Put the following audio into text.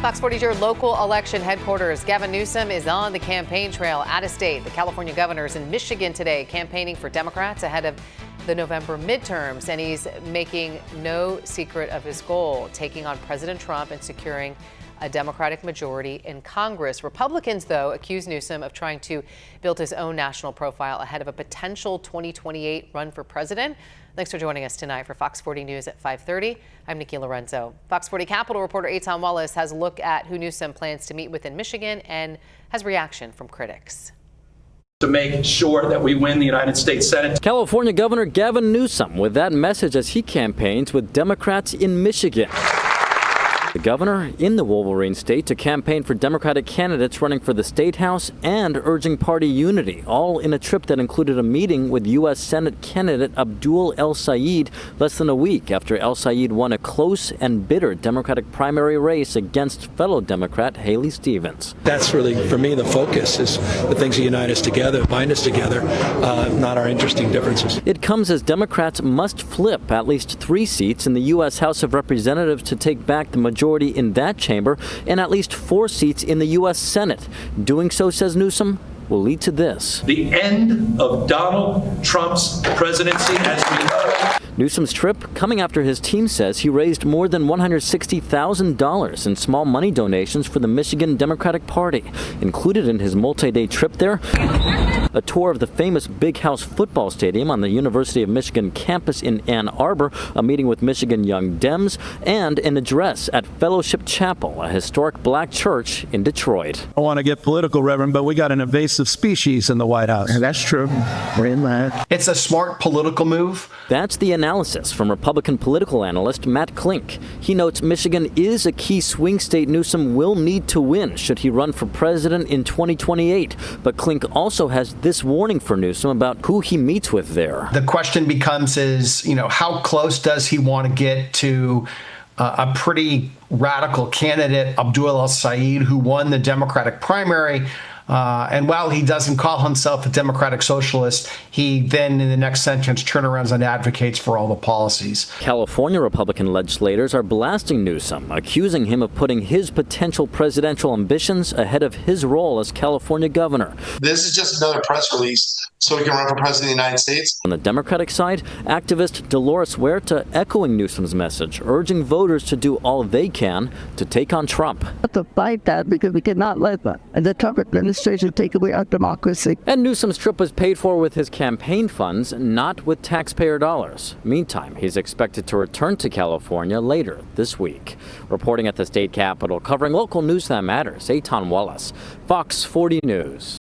Fox 40's your local election headquarters. Gavin Newsom is on the campaign trail out of state. The California governor is in Michigan today campaigning for Democrats ahead of the November midterms, and he's making no secret of his goal, taking on President Trump and securing a Democratic majority in Congress. Republicans, though, accuse Newsom of trying to build his own national profile ahead of a potential 2028 run for president. Thanks for joining us tonight for Fox 40 News at 5:30. I'm Nikki Lorenzo. Fox 40 Capitol reporter Eitan Wallace has a look at who Newsom plans to meet with in Michigan and has reaction from critics. To make sure that we win the United States Senate. California Governor Gavin Newsom with that message as he campaigns with Democrats in Michigan. The governor in the Wolverine state to campaign for Democratic candidates running for the state house and urging party unity, all in a trip that included a meeting with U.S. Senate candidate Abdul El-Sayed less than a week after El-Sayed won a close and bitter Democratic primary race against fellow Democrat Haley Stevens. That's really, for me, the focus is the things that unite us together, bind us together, not our interesting differences. It comes as Democrats must flip at least 3 seats in the U.S. House of Representatives to take back the majority in that chamber and at least 4 seats in the U.S. Senate. Doing so, says Newsom, will lead to this: the end of Donald Trump's presidency as we know it. Newsom's trip coming after his team says he raised more than $160,000 in small money donations for the Michigan Democratic Party. Included in his multi-day trip there, a tour of the famous Big House football stadium on the University of Michigan campus in Ann Arbor, a meeting with Michigan Young Dems, and an address at Fellowship Chapel, a historic black church in Detroit. I don't want to get political, Reverend, but we got an invasive species in the White House. That's true. We're in that. It's a smart political move. That's the analysis from Republican political analyst Matt Klink. He notes Michigan is a key swing state Newsom will need to win should he run for president in 2028. But Klink also has this warning for Newsom about who he meets with there. The question becomes how close does he want to get to a pretty radical candidate, Abdul El-Sayed, who won the Democratic primary. And while he doesn't call himself a democratic socialist, he then in the next sentence turnarounds and advocates for all the policies. California Republican legislators are blasting Newsom, accusing him of putting his potential presidential ambitions ahead of his role as California governor. This is just another press release so he can run for president of the United States. On the Democratic side, activist Dolores Huerta echoing Newsom's message, urging voters to do all they can to take on Trump. We have to fight that because we cannot let the Trump administration take away our democracy. And Newsom's trip was paid for with his campaign funds, not with taxpayer dollars. Meantime, he's expected to return to California later this week. Reporting at the state capitol, covering local news that matters, Eitan Wallace, Fox 40 News.